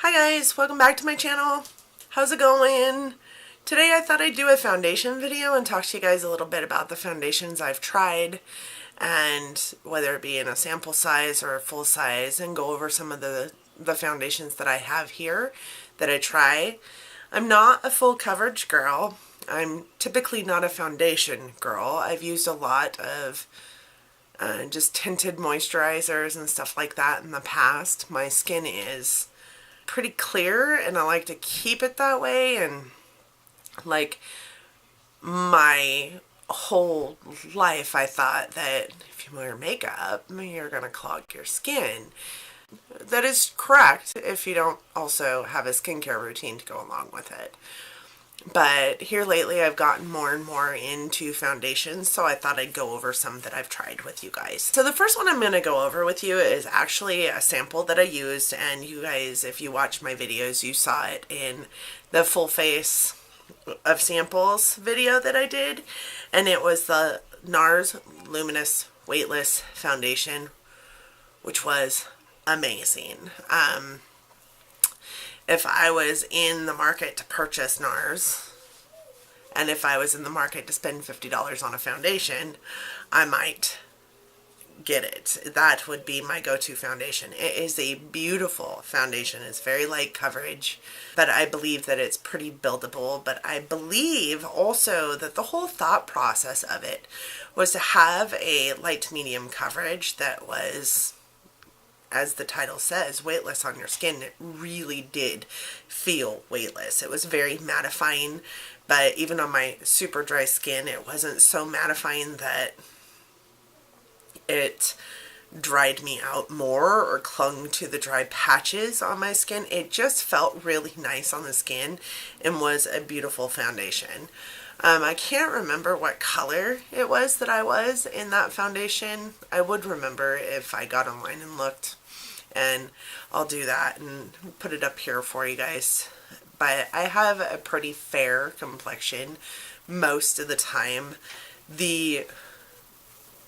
Hi guys, welcome back to my channel. How's it going? Today I thought I'd do a foundation video and talk to you guys a little bit about the foundations I've tried, and whether it be in a sample size or a full size, and go over some of the foundations that I have here that I try. I'm not a full coverage girl. I'm typically not a foundation girl. I've used a lot of just tinted moisturizers and stuff like that in the past. My skin is pretty clear and I like to keep it that way, and like my whole life I thought that if you wear makeup you're gonna clog your skin. That is correct if you don't also have a skincare routine to go along with it. But here lately I've gotten more and more into foundations, so I thought I'd go over some that I've tried with you guys. So the first one I'm going to go over with you is actually a sample that I used, and you guys, if you watch my videos, you saw it in the full face of samples video that I did, and it was the NARS Luminous Weightless Foundation, which was amazing. If I was in the market to purchase NARS, and if I was in the market to spend $50 on a foundation, I might get it. That would be my go-to foundation. It is a beautiful foundation. It's very light coverage, but I believe that it's pretty buildable. But I believe also that the whole thought process of it was to have a light to medium coverage that was, as the title says, weightless on your skin. It really did feel weightless. It was very mattifying, but even on my super dry skin, it wasn't so mattifying that it dried me out more or clung to the dry patches on my skin. It just felt really nice on the skin and was a beautiful foundation. I can't remember what color it was that I was in that foundation. I would remember if I got online and looked, and I'll do that and put it up here for you guys. But I have a pretty fair complexion most of the time. The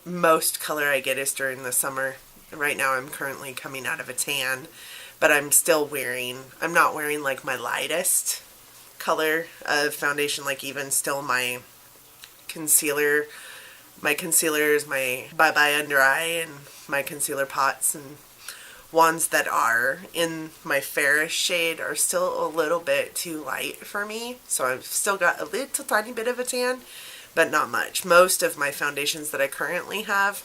most color I get is during the summer. Right now I'm currently coming out of a tan, but I'm not wearing like my lightest color of foundation, like even still my concealers, my Bye Bye Under Eye and my concealer pots and ones that are in my fairest shade are still a little bit too light for me. So I've still got a little tiny bit of a tan, but not much. Most of my foundations that I currently have,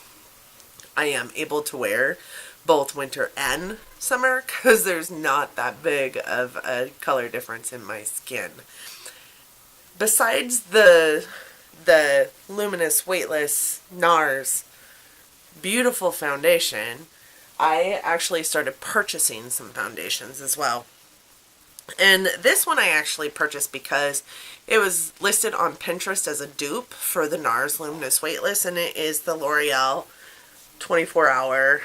I am able to wear both winter and summer because there's not that big of a color difference in my skin. Besides the Luminous Weightless NARS beautiful foundation, I actually started purchasing some foundations as well. And this one I actually purchased because it was listed on Pinterest as a dupe for the NARS Luminous Weightless, and it is the L'Oreal 24-Hour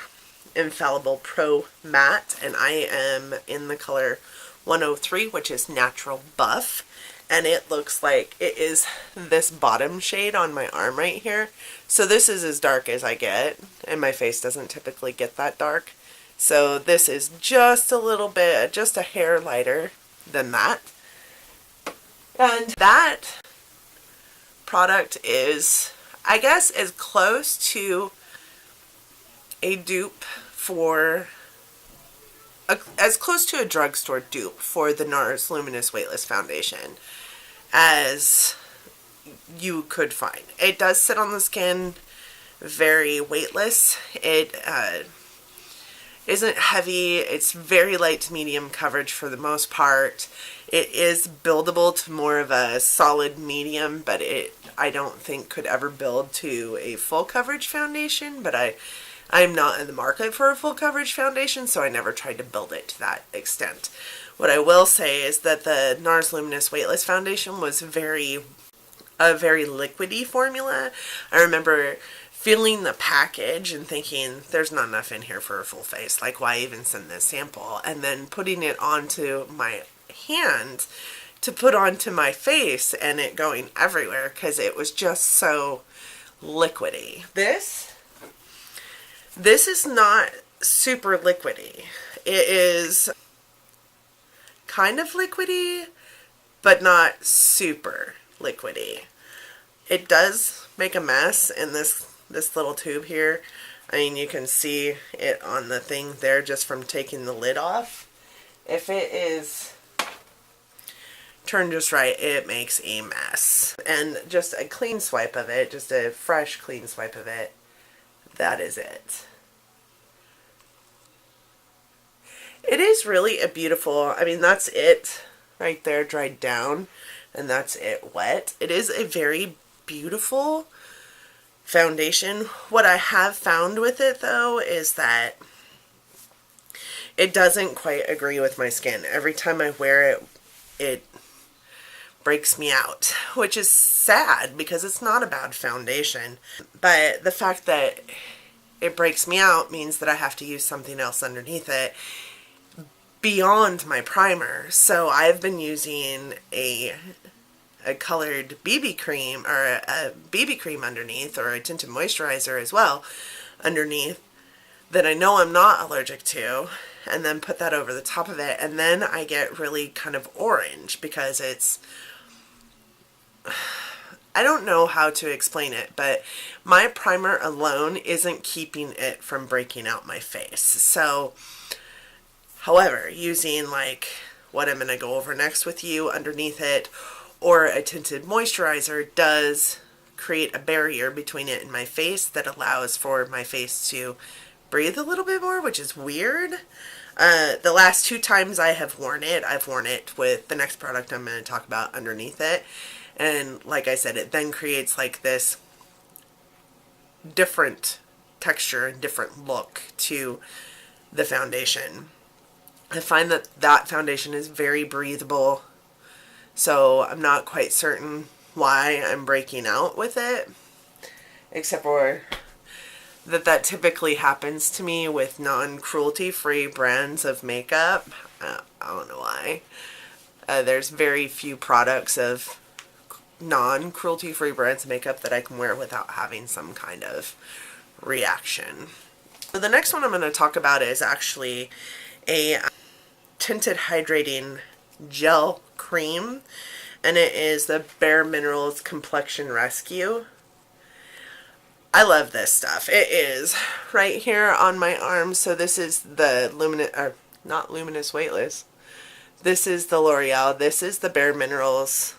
Infallible Pro Matte, and I am in the color 103, which is Natural Buff. And it looks like it is this bottom shade on my arm right here. So this is as dark as I get, and my face doesn't typically get that dark. So this is just a little bit, just a hair lighter than that. And that product is, I guess, as close to a dupe for, as close to a drugstore dupe for the NARS Luminous Weightless Foundation as you could find. It does sit on the skin very weightless. It isn't heavy. It's very light to medium coverage for the most part. It is buildable to more of a solid medium, but I don't think could ever build to a full coverage foundation, but I'm not in the market for a full coverage foundation, so I never tried to build it to that extent. What I will say is that the NARS Luminous Weightless Foundation was a very liquidy formula. I remember feeling the package and thinking, there's not enough in here for a full face. Like, why even send this sample? And then putting it onto my hand to put onto my face and it going everywhere because it was just so liquidy. This is not super liquidy. It is kind of liquidy, but not super liquidy. It does make a mess in this little tube here. I mean, you can see it on the thing there just from taking the lid off. If it is turned just right, it makes a mess. And just a clean swipe of it, just a fresh clean swipe of it, that is it. It is really a beautiful, I mean, that's it right there dried down, and that's it wet. It is a very beautiful foundation. What I have found with it though is that it doesn't quite agree with my skin. Every time I wear it, it breaks me out, which is sad because it's not a bad foundation. But the fact that it breaks me out means that I have to use something else underneath it beyond my primer. So I've been using a colored BB cream, or a BB cream underneath, or a tinted moisturizer as well underneath, that I know I'm not allergic to, and then put that over the top of it, and then I get really kind of orange because it's, I don't know how to explain it, but my primer alone isn't keeping it from breaking out my face. So, however, using like what I'm going to go over next with you underneath it, or a tinted moisturizer, does create a barrier between it and my face that allows for my face to breathe a little bit more, which is weird. The last 2 times I have worn it, I've worn it with the next product I'm going to talk about underneath it. And like I said, it then creates like this different texture and different look to the foundation. I find that that foundation is very breathable, so I'm not quite certain why I'm breaking out with it, except for that typically happens to me with non-cruelty-free brands of makeup. I don't know why. There's very few products of non-cruelty-free brands of makeup that I can wear without having some kind of reaction. So the next one I'm going to talk about is actually a tinted hydrating gel cream, and it is the Bare Minerals Complexion Rescue. I love this stuff. It is right here on my arm. So this is the not Luminous Weightless. This is the L'Oreal. This is the Bare Minerals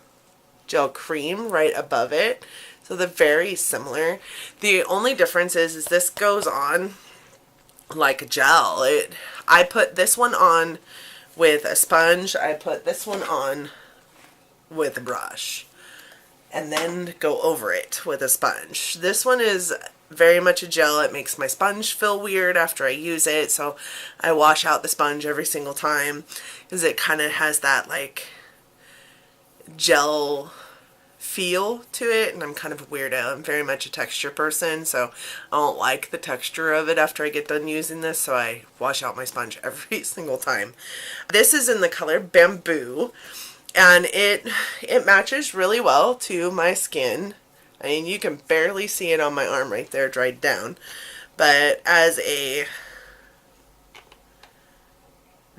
gel cream right above it. So they're very similar. The only difference is this goes on like a gel. I put this one on with a sponge. I put this one on with a brush, and then go over it with a sponge. This one is very much a gel. It makes my sponge feel weird after I use it, so I wash out the sponge every single time because it kind of has that like gel feel to it, and I'm kind of a weirdo. I'm very much a texture person, so I don't like the texture of it after I get done using this, so I wash out my sponge every single time. This is in the color Bamboo, and it matches really well to my skin. I mean, you can barely see it on my arm right there dried down, but as a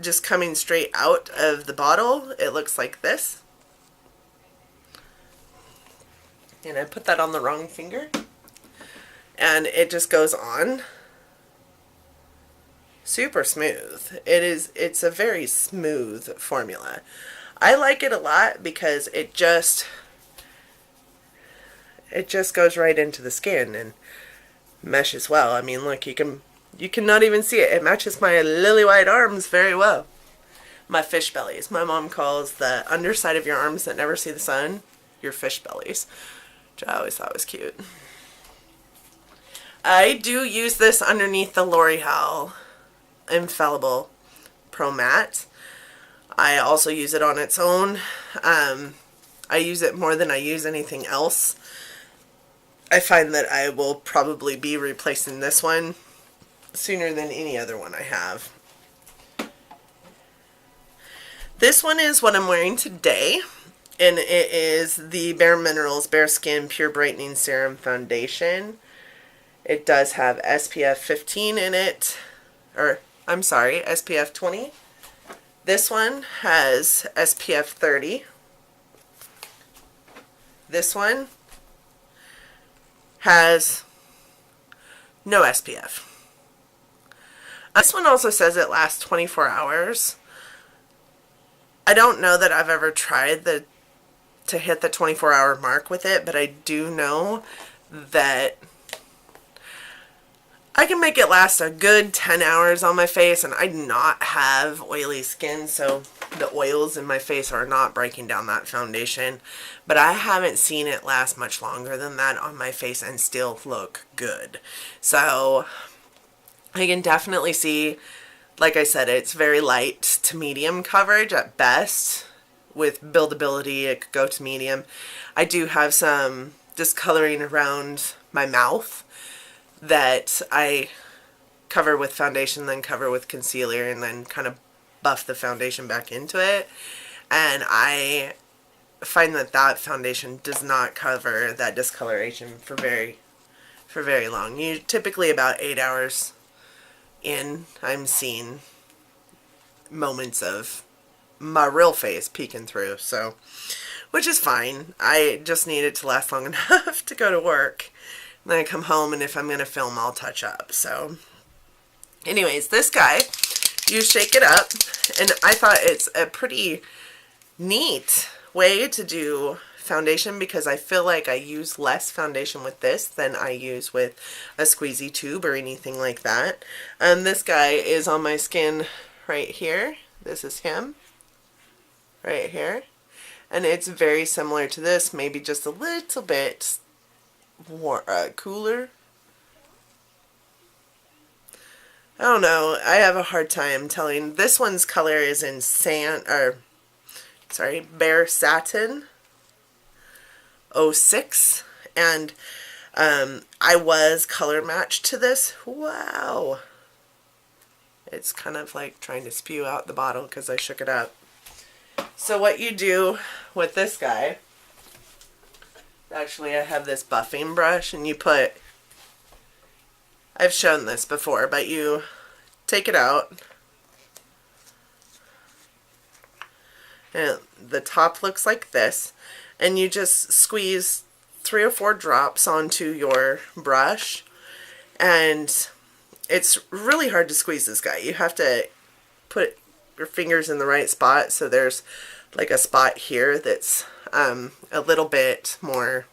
just coming straight out of the bottle, it looks like this. And I put that on the wrong finger, and it just goes on super smooth. It's a very smooth formula. I like it a lot because it just goes right into the skin and meshes well. I mean, look, you can not even see it. It matches my lily white arms very well. My fish bellies. My mom calls the underside of your arms that never see the sun your fish bellies, which I always thought was cute. I do use this underneath the L'Oreal Infallible Pro Matte. I also use it on its own. I use it more than I use anything else. I find that I will probably be replacing this one sooner than any other one I have. This one is what I'm wearing today, and it is the Bare Minerals Bare Skin Pure Brightening Serum Foundation. It does have SPF 15 in it, or I'm sorry, SPF 20. This one has SPF 30. This one has no SPF. This one also says it lasts 24 hours. I don't know that I've ever tried to hit the 24-hour mark with it, but I do know that I can make it last a good 10 hours on my face, and I do not have oily skin, so the oils in my face are not breaking down that foundation. But I haven't seen it last much longer than that on my face and still look good. So I can definitely see, like I said, it's very light to medium coverage at best. With buildability, it could go to medium. I do have some discoloring around my mouth that I cover with foundation, then cover with concealer, and then kind of buff the foundation back into it. And I find that that foundation does not cover that discoloration for very long. Typically about 8 hours in, I'm seeing moments of my real face peeking through, so, which is fine. I just need it to last long enough to go to work. And then I come home, and if I'm going to film, I'll touch up. So anyways, this guy, you shake it up, and I thought it's a pretty neat way to do foundation because I feel like I use less foundation with this than I use with a squeezy tube or anything like that. And this guy is on my skin right here. This is him right here. And it's very similar to this, maybe just a little bit more cooler. I don't know. I have a hard time telling. This one's color is in Bare Satin 06, and I was color matched to this. Wow. It's kind of like trying to spew out the bottle because I shook it up. So what you do with this guy, actually I have this buffing brush, and you put, I've shown this before, but you take it out, and the top looks like this, and you just squeeze 3 or 4 drops onto your brush, and it's really hard to squeeze this guy. You have to put your fingers in the right spot, so there's like a spot here that's a little bit more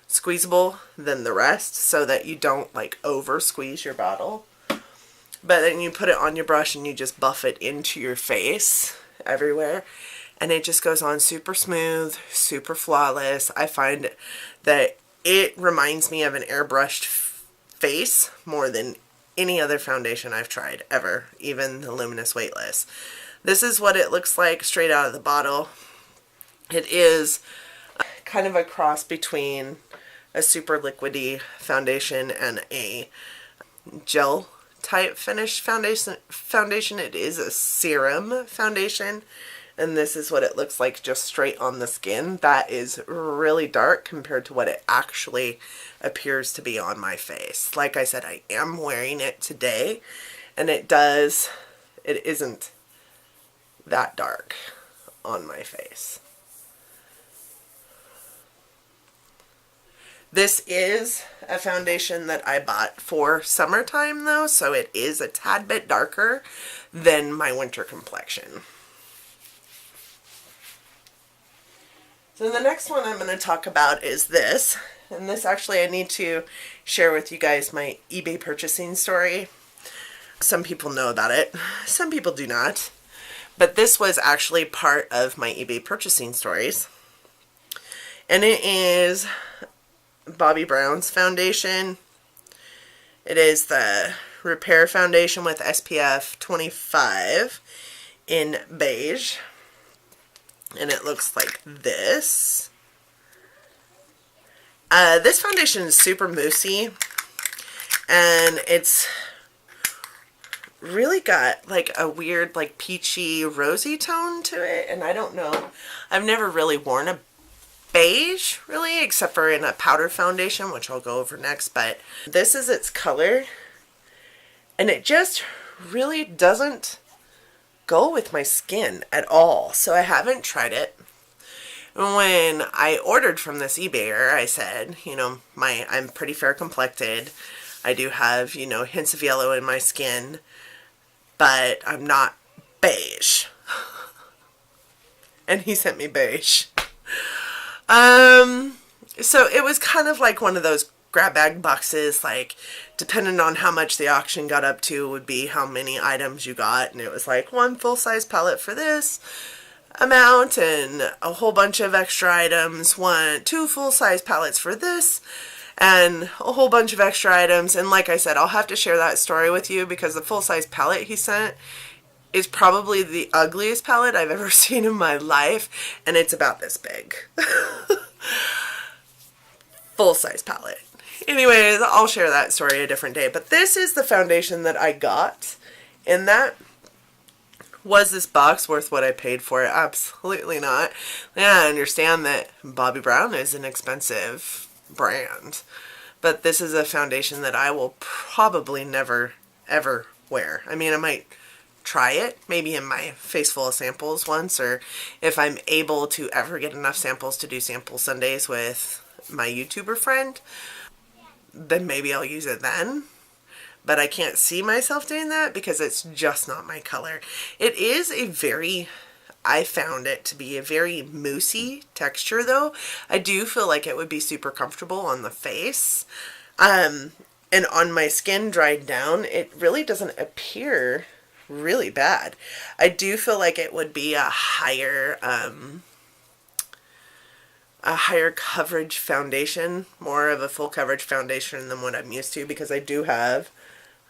squeezable than the rest, so that you don't like over squeeze your bottle. But then you put it on your brush and you just buff it into your face everywhere, and it just goes on super smooth, super flawless. I find that it reminds me of an airbrushed face more than any other foundation I've tried ever, even the Luminous Weightless. This is what it looks like straight out of the bottle. It is kind of a cross between a super liquidy foundation and a gel type finish foundation. It is a serum foundation, and this is what it looks like just straight on the skin. That is really dark compared to what it actually appears to be on my face. Like I said, I am wearing it today, and it isn't that dark on my face. This is a foundation that I bought for summertime though, so it is a tad bit darker than my winter complexion. So the next one I'm going to talk about is this, and this actually I need to share with you guys my eBay purchasing story. Some people know about it, some people do not, but this was actually part of my eBay purchasing stories, and it is Bobbi Brown's foundation. It is the Repair Foundation with SPF 25 in beige. And it looks like this. This foundation is super moussey. And it's really got like a weird like peachy rosy tone to it. And I don't know. I've never really worn a beige really, except for in a powder foundation, which I'll go over next. But this is its color. And it just really doesn't go with my skin at all, so I haven't tried it. When I ordered from this eBayer, I said, you know, I'm pretty fair complected. I do have, you know, hints of yellow in my skin, but I'm not beige. And he sent me beige. So it was kind of like one of those grab bag boxes, like depending on how much the auction got up to would be how many items you got, and it was like one full-size palette for this amount and a whole bunch of extra items, two full-size palettes for this and a whole bunch of extra items. And like I said, I'll have to share that story with you because the full-size palette he sent is probably the ugliest palette I've ever seen in my life, and it's about this big. Full-size palette. Anyways, I'll share that story a different day. But this is the foundation that I got, and that was this box worth what I paid for it? Absolutely not. Yeah, I understand that Bobbi Brown is an expensive brand, but this is a foundation that I will probably never, ever wear. I mean, I might try it, maybe in my face full of samples once, or if I'm able to ever get enough samples to do sample Sundays with my YouTuber friend, then maybe I'll use it then. But I can't see myself doing that because it's just not my color. It is I found it to be a very moussey texture though. I do feel like it would be super comfortable on the face. And on my skin dried down, it really doesn't appear really bad. I do feel like it would be a higher coverage foundation, more of a full coverage foundation than what I'm used to, because I do have,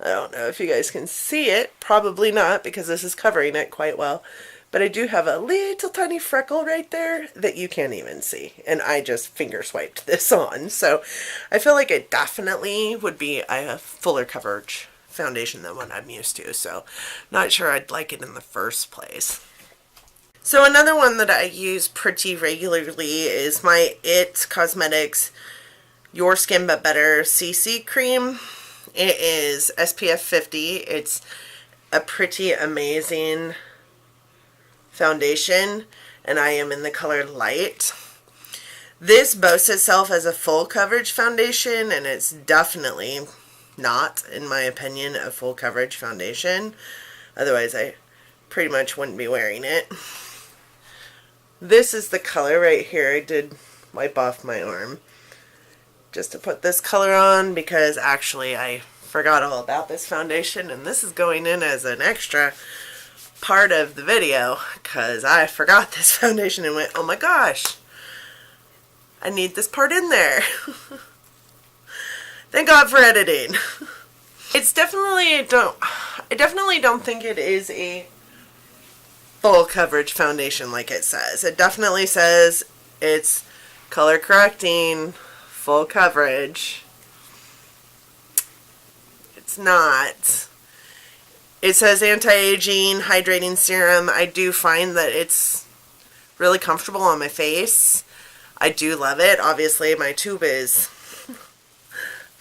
I don't know if you guys can see it, probably not because this is covering it quite well, but I do have a little tiny freckle right there that you can't even see, and I just finger swiped this on, so I feel like it definitely would be a fuller coverage foundation than what I'm used to, so not sure I'd like it in the first place. So another one that I use pretty regularly is my IT Cosmetics Your Skin But Better CC Cream. It is SPF 50. It's a pretty amazing foundation, and I am in the color Light. This boasts itself as a full coverage foundation, and it's definitely not, in my opinion, a full coverage foundation. Otherwise, I pretty much wouldn't be wearing it. This is the color right here. I did wipe off my arm just to put this color on because actually I forgot all about this foundation, and this is going in as an extra part of the video because I forgot this foundation and went, oh my gosh, I need this part in there. Thank God for editing. It's definitely, I definitely don't think it is a full coverage foundation like it says. It definitely says it's color correcting, full coverage. It's not. It says anti-aging, hydrating serum. I do find that it's really comfortable on my face. I do love it. Obviously, my tube is.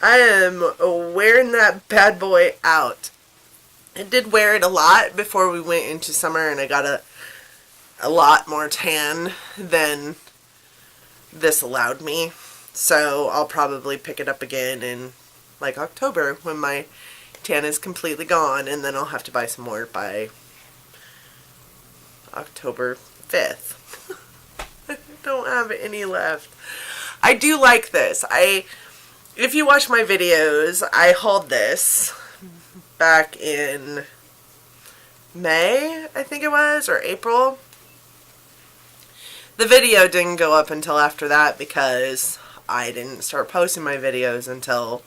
I am wearing that bad boy out. I did wear it a lot before we went into summer, and I got a lot more tan than this allowed me. So I'll probably pick it up again in like October when my tan is completely gone, and then I'll have to buy some more by October 5th. I don't have any left. I do like this. If you watch my videos, I hauled this back in May, I think it was, or April. The video didn't go up until after that because I didn't start posting my videos until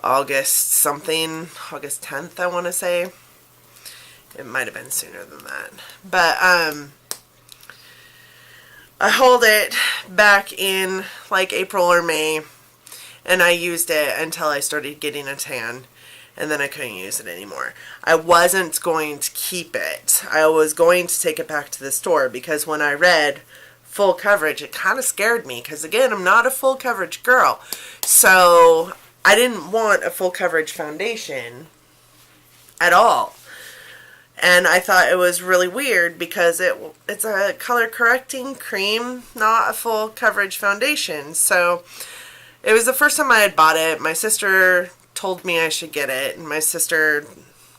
August something, August 10th, I want to say. It might have been sooner than that. But, I hauled it back in like April or May, and I used it until I started getting a tan, and then I couldn't use it anymore. I wasn't going to keep it. I was going to take it back to the store because when I read full coverage, it kind of scared me because, again, I'm not a full coverage girl. So I didn't want a full coverage foundation at all. And I thought it was really weird because it's a color correcting cream, not a full coverage foundation. So it was the first time I had bought it. My sister told me I should get it, and my sister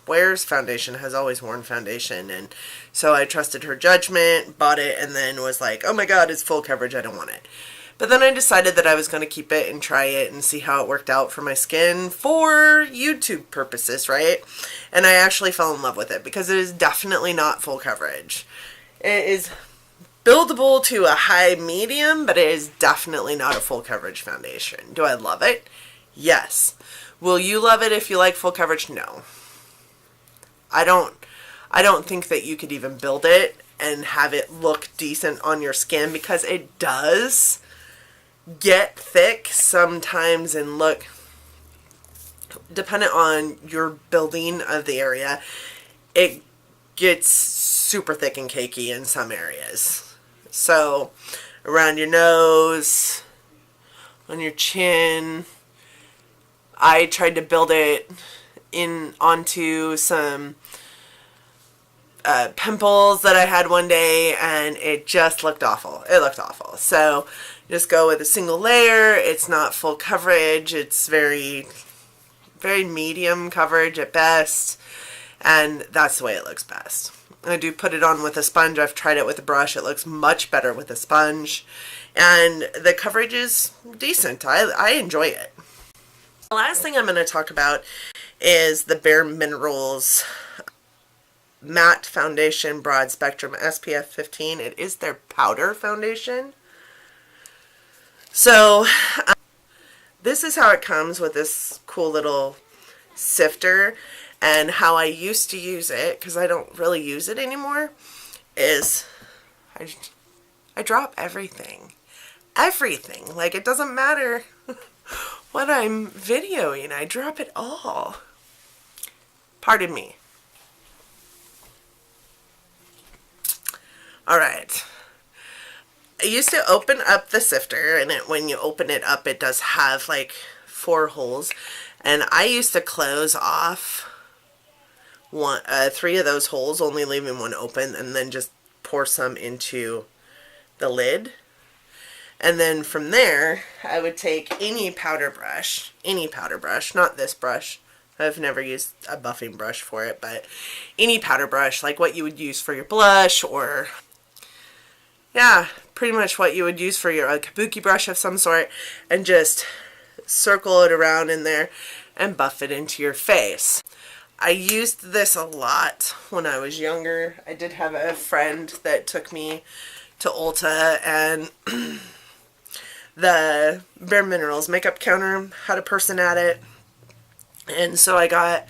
wears foundation, has always worn foundation, and so I trusted her judgment, bought it, and then was like, oh my god, it's full coverage, I don't want it. But then I decided that I was going to keep it and try it and see how it worked out for my skin for YouTube purposes, right? And I actually fell in love with it because it is definitely not full coverage. It is buildable to a high medium, but it is definitely not a full coverage foundation. Do I love it? Yes. Will you love it if you like full coverage? No. I don't think that you could even build it and have it look decent on your skin, because it does get thick sometimes and look, dependent on your building of the area, it gets super thick and cakey in some areas. So around your nose, on your chin, I tried to build it in onto some pimples that I had one day, and it just looked awful. It looked awful. So just go with a single layer. It's not full coverage. It's very, very medium coverage at best, and that's the way it looks best. I do put it on with a sponge. I've tried it with a brush. It looks much better with a sponge, and the coverage is decent. I enjoy it. The last thing I'm going to talk about is the Bare Minerals Matte Foundation Broad Spectrum SPF 15. It is their powder foundation. So this is how it comes with this cool little sifter, and how I used to use it, because I don't really use it anymore, is I drop everything. Everything. Like, it doesn't matter what I'm videoing. I drop it all. Pardon me. Alright. I used to open up the sifter, and when you open it up, it does have like 4 holes. And I used to close off 3 of those holes, only leaving 1 open, and then just pour some into the lid. And then from there, I would take any powder brush, not this brush. I've never used a buffing brush for it, but any powder brush, like what you would use for your blush, or yeah, pretty much what you would use for your kabuki brush of some sort, and just circle it around in there and buff it into your face. I used this a lot when I was younger. I did have a friend that took me to Ulta, and the Bare Minerals makeup counter had a person at it, and so I got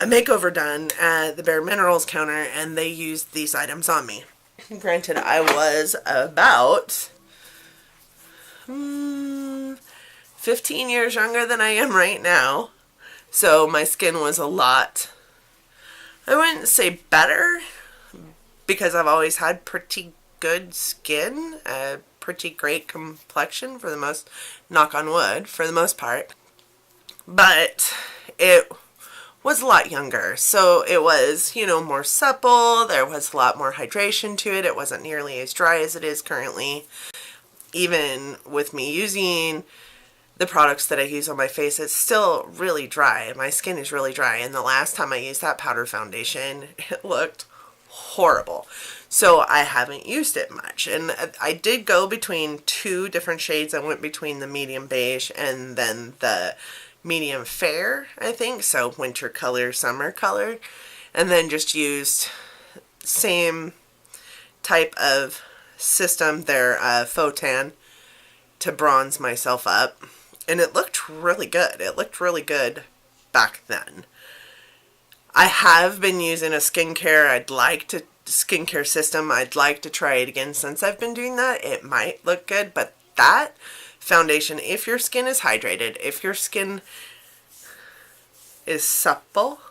a makeover done at the Bare Minerals counter, and they used these items on me. Granted, I was about 15 years younger than I am right now, so my skin was a lot, I wouldn't say better, because I've always had pretty good skin, a pretty great complexion for the most, knock on wood, for the most part, but it was a lot younger, so it was, you know, more supple. There was a lot more hydration to it. It wasn't nearly as dry as it is currently. Even with me using the products that I use on my face, it's still really dry. My skin is really dry, and the last time I used that powder foundation, it looked horrible. So I haven't used it much, and I did go between 2 different shades. I went between the medium beige and then the medium fair, I think, so winter color, summer color, and then just used same type of system, their faux tan, to bronze myself up, and it looked really good. It looked really good back then. I have been using a skincare system. I'd like to try it again since I've been doing that. It might look good, but that foundation, if your skin is hydrated, if your skin is supple,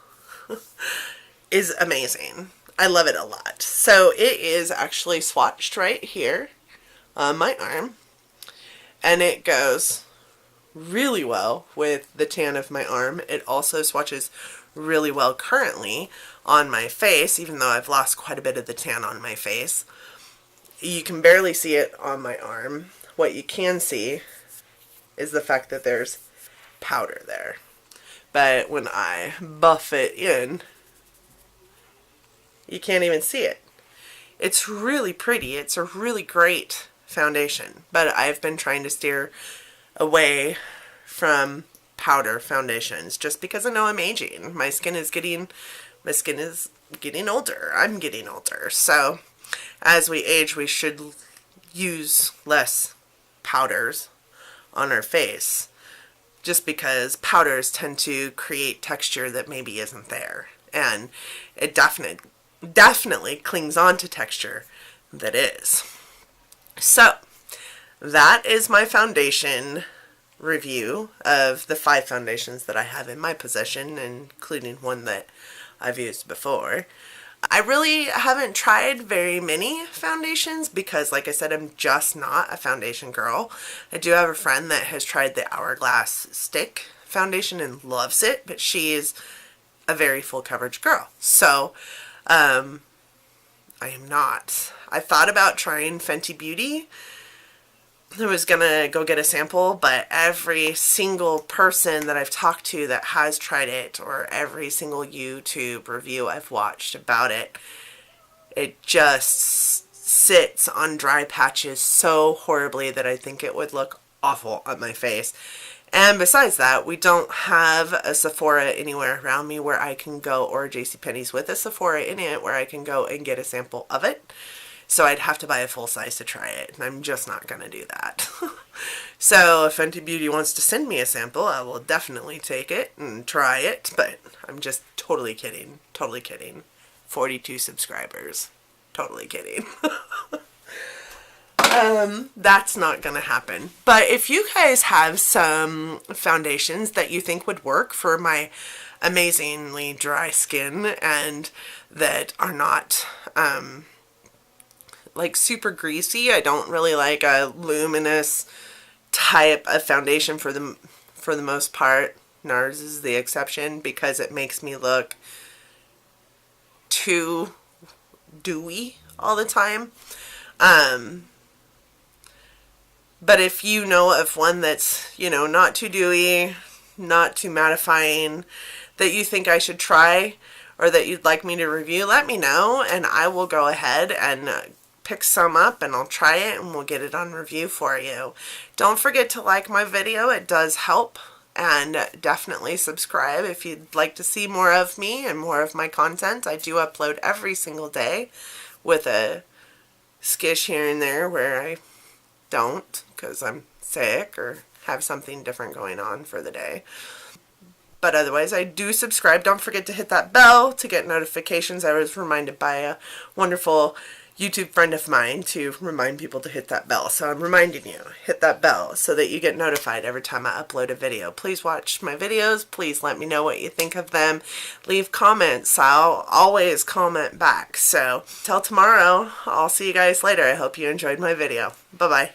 is amazing. I love it a lot. So it is actually swatched right here on my arm, and it goes really well with the tan of my arm. It also swatches really well currently on my face, even though I've lost quite a bit of the tan on my face. You can barely see it on my arm. What you can see is the fact that there's powder there. But when I buff it in, you can't even see it. It's really pretty. It's a really great foundation, but I've been trying to steer away from powder foundations just because I know I'm aging. My skin is getting older. I'm getting older. So as we age, we should use less powders on our face, just because powders tend to create texture that maybe isn't there, and it definitely clings on to texture that is. So that is my foundation review of the 5 foundations that I have in my possession, including one that I've used before. I really haven't tried very many foundations because, like I said, I'm just not a foundation girl. I do have a friend that has tried the Hourglass Stick foundation and loves it, but she is a very full coverage girl. So, I am not. I thought about trying Fenty Beauty. I was gonna go get a sample, but every single person that I've talked to that has tried it, or every single YouTube review I've watched about it, it just sits on dry patches so horribly that I think it would look awful on my face. And besides that, we don't have a Sephora anywhere around me where I can go, or JCPenney's with a Sephora in it where I can go and get a sample of it. So I'd have to buy a full size to try it, and I'm just not going to do that. So if Fenty Beauty wants to send me a sample, I will definitely take it and try it, but I'm just totally kidding. Totally kidding. 42 subscribers. Totally kidding. That's not going to happen. But if you guys have some foundations that you think would work for my amazingly dry skin and that are not, like super greasy. I don't really like a luminous type of foundation for the most part. NARS is the exception because it makes me look too dewy all the time. But if you know of one that's, not too dewy, not too mattifying, that you think I should try or that you'd like me to review, let me know and I will go ahead and pick some up and I'll try it and we'll get it on review for you. Don't forget to like my video. It does help, and definitely subscribe if you'd like to see more of me and more of my content. I do upload every single day with a skish here and there where I don't because I'm sick or have something different going on for the day. But otherwise, I do subscribe. Don't forget to hit that bell to get notifications. I was reminded by a wonderful YouTube friend of mine to remind people to hit that bell. So I'm reminding you, hit that bell so that you get notified every time I upload a video. Please watch my videos. Please let me know what you think of them. Leave comments. I'll always comment back. So till tomorrow, I'll see you guys later. I hope you enjoyed my video. Bye-bye.